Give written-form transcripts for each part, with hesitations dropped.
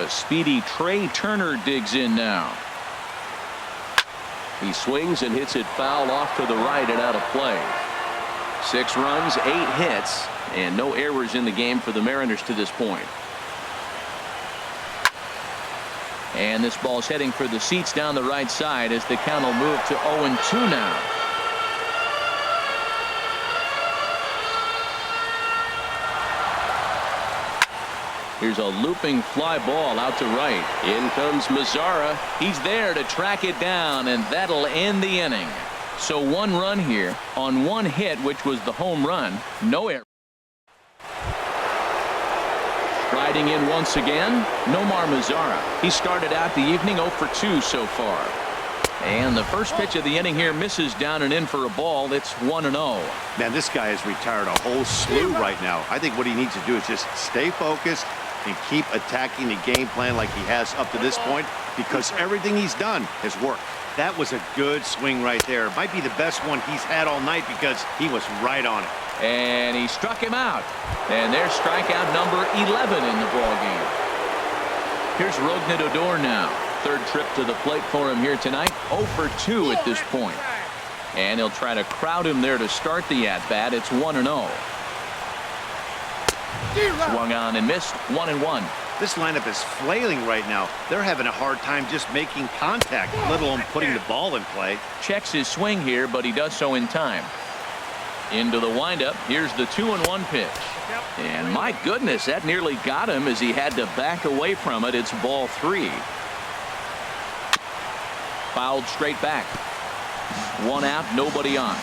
A speedy Trey Turner digs in now. He swings and hits it foul off to the right and out of play. 6 runs, 8 hits, and no errors in the game for the Mariners to this point. And this ball's heading for the seats down the right side as the count will move to 0-2 now. Here's a looping fly ball out to right. In comes Mazzara. He's there to track it down, and that'll end the inning. So 1 run here on 1 hit, which was the home run. No error. Riding in once again, Nomar Mazzara. He started out the evening 0 for 2 so far. And the first pitch of the inning here misses down and in for a ball. It's 1-0. Man, this guy has retired a whole slew right now. I think what he needs to do is just stay focused and keep attacking the game plan like he has up to this point, because everything he's done has worked. That was a good swing right there. Might be the best one he's had all night because he was right on it. And he struck him out. And there's strikeout number 11 in the ball game. Here's Rougned Odor now. 3rd trip to the plate for him here tonight. 0 for 2 at this point. And he'll try to crowd him there to start the at-bat. It's 1-0. Swung on and missed. 1-1. This lineup is flailing right now. They're having a hard time just making contact, let alone putting the ball in play. Checks his swing here, but he does so in time. Into the windup. Here's the 2-1 pitch. And my goodness, that nearly got him as he had to back away from it. It's ball 3. Fouled straight back. 1 out, nobody on.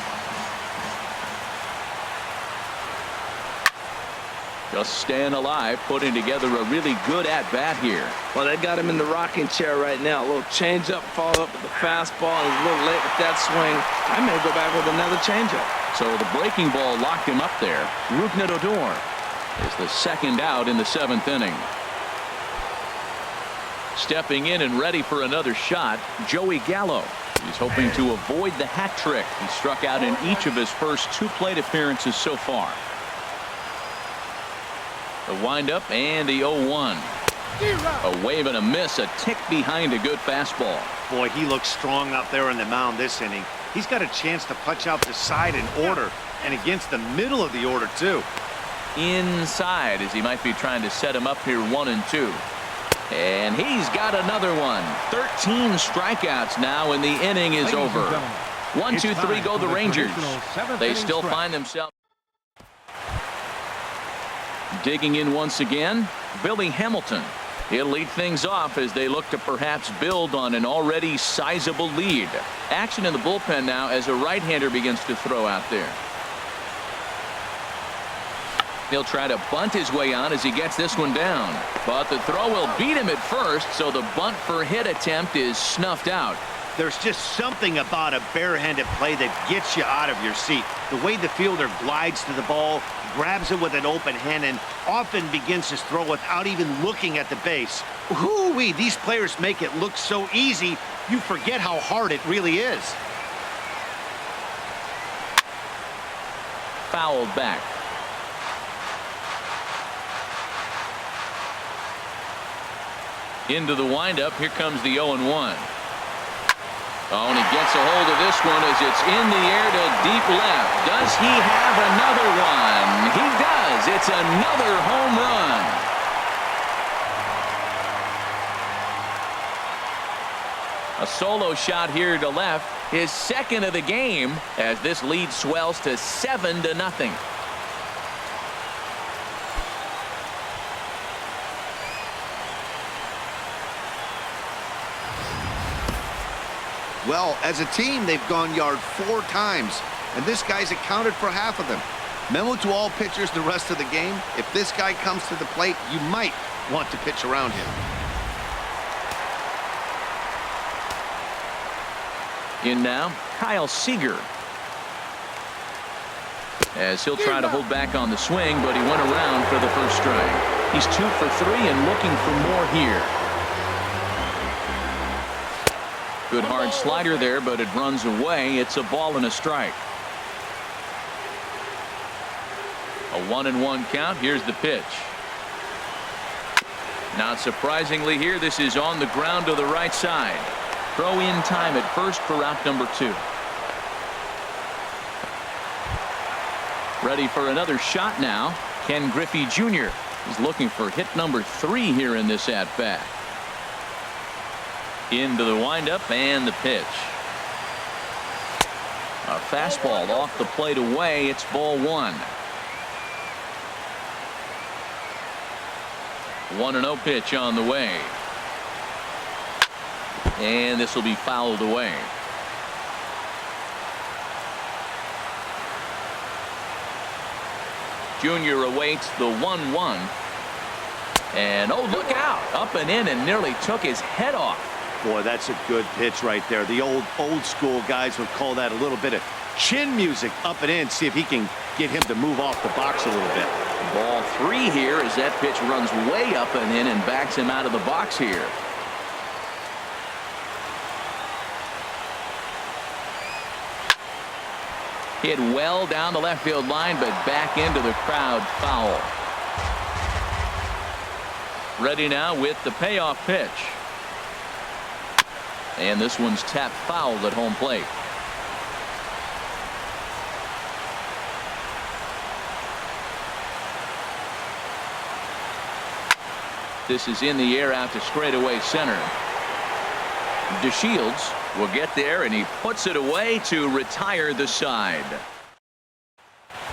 Just staying alive, putting together a really good at-bat here. Well, they got him in the rocking chair right now. A little changeup, follow up with the fastball. He's a little late with that swing. I may go back with another changeup. So the breaking ball locked him up there. Rougned Odor is the 2nd out in the 7th inning. Stepping in and ready for another shot, Joey Gallo. He's hoping to avoid the hat trick. He struck out in each of his first 2 plate appearances so far. The windup and the 0-1. A wave and a miss, a tick behind a good fastball. Boy, he looks strong out there on the mound this inning. He's got a chance to punch out the side in order, and against the middle of the order too. Inside, as he might be trying to set him up here 1-2. And he's got another one. 13 strikeouts now, and the inning is over. 1, 2, 3 go the Rangers. They still find themselves digging in once again. Billy Hamilton. He'll lead things off as they look to perhaps build on an already sizable lead. Action in the bullpen now as a right-hander begins to throw out there. He'll try to bunt his way on as he gets this one down. But the throw will beat him at first, so the bunt for hit attempt is snuffed out. There's just something about a barehanded play that gets you out of your seat. The way the fielder glides to the ball, grabs it with an open hand, and often begins his throw without even looking at the base. Whoo-wee, these players make it look so easy, you forget how hard it really is. Fouled back. Into the windup. Here comes the 0-1. Oh, and he gets a hold of this one as it's in the air to deep left. Does he have another one? He does. It's another home run. A solo shot here to left. His 2nd of the game as this lead swells to 7-0. Well, as a team, they've gone yard 4 times, and this guy's accounted for half of them. Memo to all pitchers the rest of the game: if this guy comes to the plate, you might want to pitch around him. In now, Kyle Seager. As he'll try to hold back on the swing, but he went around for the first strike. He's 2 for 3 and looking for more here. Good hard slider there, but it runs away. It's a ball and a strike. A 1-1 count. Here's the pitch. Not surprisingly here, this is on the ground to the right side. Throw in time at first for out number 2. Ready for another shot now. Ken Griffey Jr. is looking for hit number 3 here in this at-bat. Into the windup and the pitch. A fastball off the plate away. It's ball 1. 1-0 pitch on the way. And this will be fouled away. Junior awaits the 1-1. And oh, look out. Up and in and nearly took his head off. Boy, that's a good pitch right there. The old school guys would call that a little bit of chin music. Up and in. See if he can get him to move off the box a little bit. Ball 3 here as that pitch runs way up and in and backs him out of the box here. Hit well down the left field line, but back into the crowd, foul. Ready now with the payoff pitch. And this one's tapped foul at home plate. This is in the air out to straightaway center. DeShields will get there, and he puts it away to retire the side.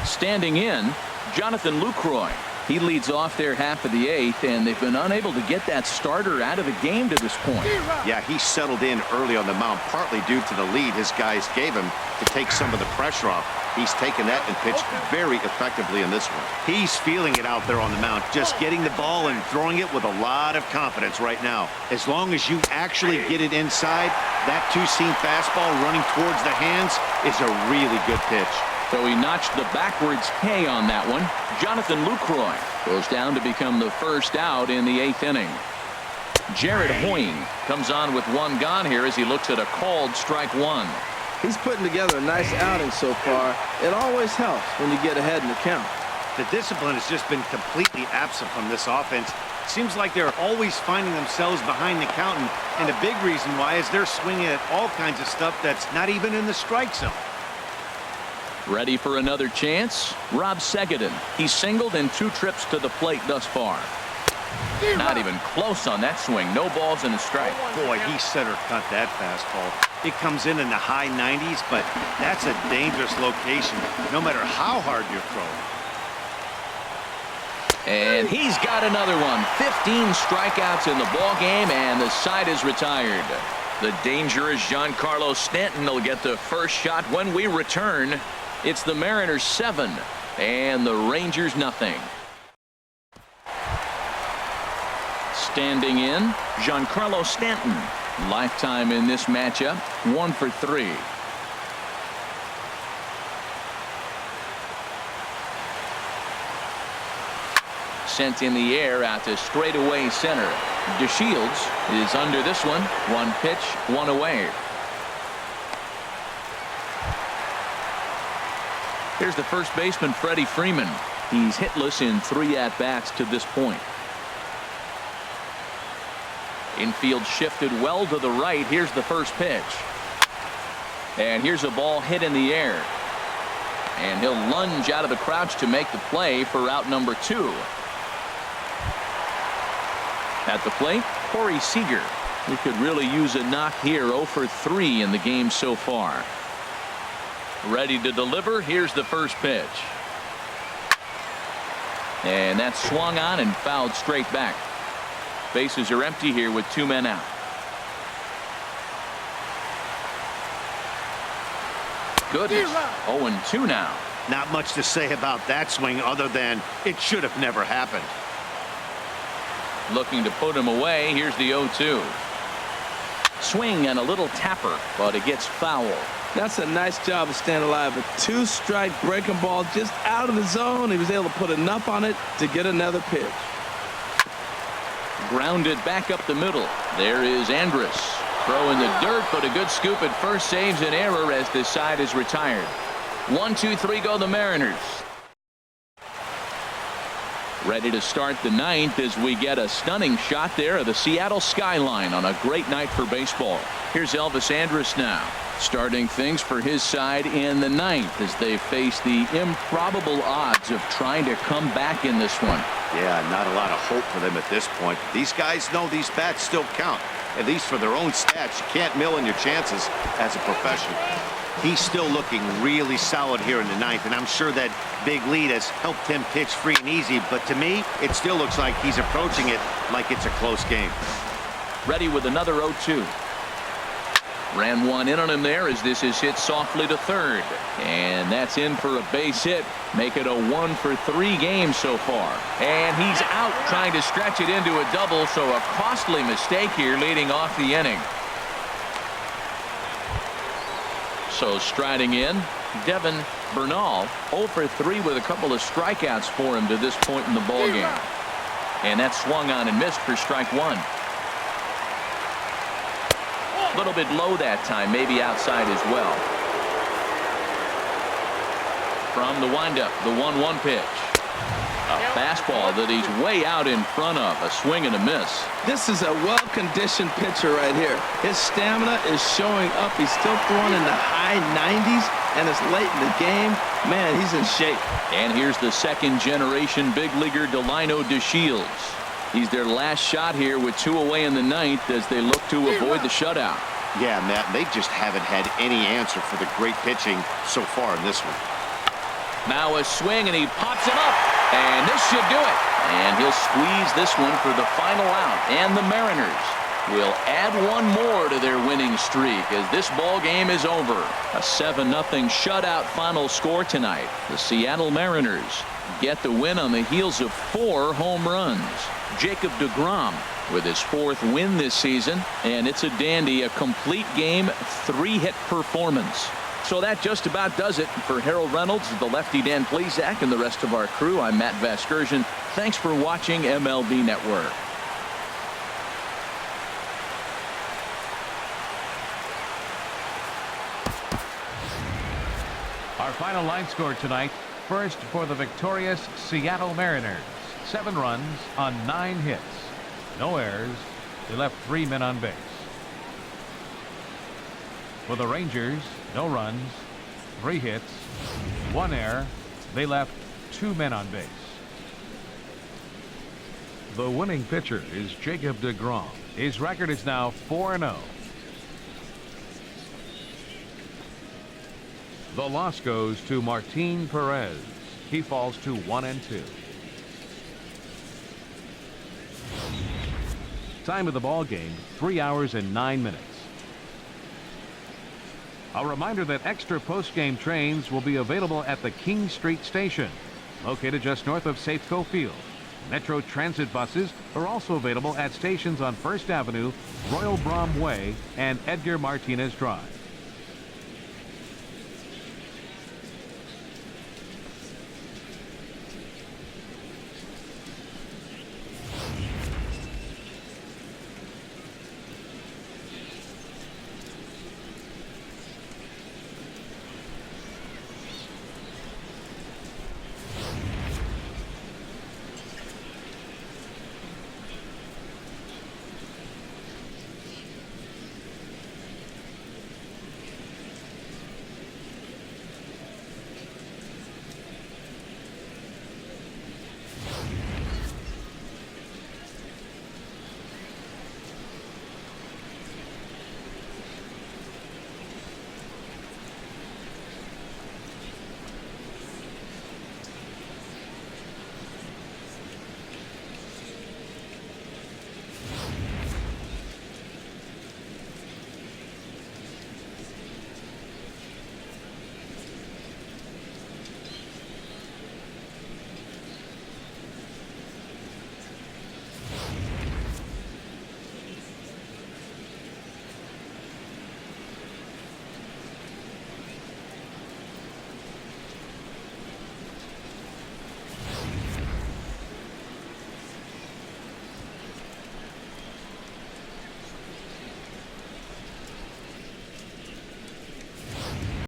Standing in, Jonathan Lucroy. He leads off their half of the 8th, and they've been unable to get that starter out of the game to this point. Yeah, he settled in early on the mound, partly due to the lead his guys gave him to take some of the pressure off. He's taken that and pitched very effectively in this one. He's feeling it out there on the mound, just getting the ball and throwing it with a lot of confidence right now. As long as you actually get it inside, that two-seam fastball running towards the hands is a really good pitch. So he notched the backwards K on that one. Jonathan Lucroy goes down to become the first out in the 8th inning. Jared Hoying comes on with 1 gone here as he looks at a called strike 1. He's putting together a nice outing so far. It always helps when you get ahead in the count. The discipline has just been completely absent from this offense. Seems like they're always finding themselves behind the count, and a big reason why is they're swinging at all kinds of stuff that's not even in the strike zone. Ready for another chance? Rob Segedin. He's singled in 2 trips to the plate thus far. Not even close on that swing. No balls and a strike. Boy, he center cut that fastball. It comes in the high 90s, but that's a dangerous location, no matter how hard you're throwing. And he's got another one. 15 strikeouts in the ball game, and the side is retired. The dangerous Giancarlo Stanton will get the first shot when we return. It's the Mariners 7 and the Rangers nothing. Standing in, Giancarlo Stanton. Lifetime in this matchup, 1 for 3. Sent in the air out to straightaway center. DeShields is under this one. 1 pitch, 1 away. Here's the first baseman, Freddie Freeman. He's hitless in 3 at-bats to this point. Infield shifted well to the right. Here's the first pitch. And here's a ball hit in the air. And he'll lunge out of the crouch to make the play for out number 2. At the plate, Corey Seager. He could really use a knock here. 0 for 3 in the game so far. Ready to deliver. Here's the first pitch. And that's swung on and fouled straight back. Bases are empty here with 2 men out. Goodness. 0-2 now. Not much to say about that swing other than it should have never happened. Looking to put him away. Here's the 0-2. Swing and a little tapper, but it gets foul. That's a nice job of staying alive. A 2-strike breaking ball just out of the zone. He was able to put enough on it to get another pitch. Grounded back up the middle. There is Andrus. Throw in the dirt, but a good scoop at first saves an error as this side is retired. 1, 2, 3 go the Mariners. Ready to start the ninth as we get a stunning shot there of the Seattle skyline on a great night for baseball. Here's Elvis Andrus now, starting things for his side in the ninth as they face the improbable odds of trying to come back in this one. Yeah, not a lot of hope for them at this point. These guys know these bats still count, at least for their own stats. You can't mill in your chances as a professional. He's still looking really solid here in the ninth, and I'm sure that big lead has helped him pitch free and easy, but to me, it still looks like he's approaching it like it's a close game. Ready with another 0-2. Ran one in on him there as this is hit softly to third. And that's in for a base hit. Make it a 1-for-3 game so far. And he's out trying to stretch it into a double, so a costly mistake here leading off the inning. So striding in, Devin Bernal, 0-for-3 with a couple of strikeouts for him to this point in the ballgame. And that swung on and missed for strike one. A little bit low that time, maybe outside as well. From the windup, the 1-1 pitch. A fastball that he's way out in front of. A swing and a miss. This is a well-conditioned pitcher right here. His stamina is showing up. He's still throwing in the high 90s, and it's late in the game. Man, he's in shape. And here's the second-generation big leaguer Delino DeShields. He's their last shot here with 2 away in the ninth as they look to avoid the shutout. Yeah, Matt, they just haven't had any answer for the great pitching so far in this one. Now a swing, and he pops him up. And this should do it. And he'll squeeze this one for the final out. And the Mariners will add one more to their winning streak as this ball game is over. A 7-0 shutout final score tonight. The Seattle Mariners get the win on the heels of 4 home runs. Jacob deGrom with his 4th win this season, and it's a dandy, a complete game 3-hit performance. So that just about does it for Harold Reynolds, the lefty Dan Plesac, and the rest of our crew. I'm Matt Vasgersian. Thanks for watching MLB Network. Our final line score tonight. First for the victorious Seattle Mariners. 7 runs on 9 hits. No errors. They left 3 men on base. For the Rangers, no runs, 3 hits, 1 error. They left 2 men on base. The winning pitcher is Jacob deGrom. His record is now 4-0. The loss goes to Martin Perez. He falls to 1-2. Time of the ball game, 3 hours and 9 minutes. A reminder that extra post-game trains will be available at the King Street Station, located just north of Safeco Field. Metro Transit buses are also available at stations on First Avenue, Royal Brom Way, and Edgar Martinez Drive.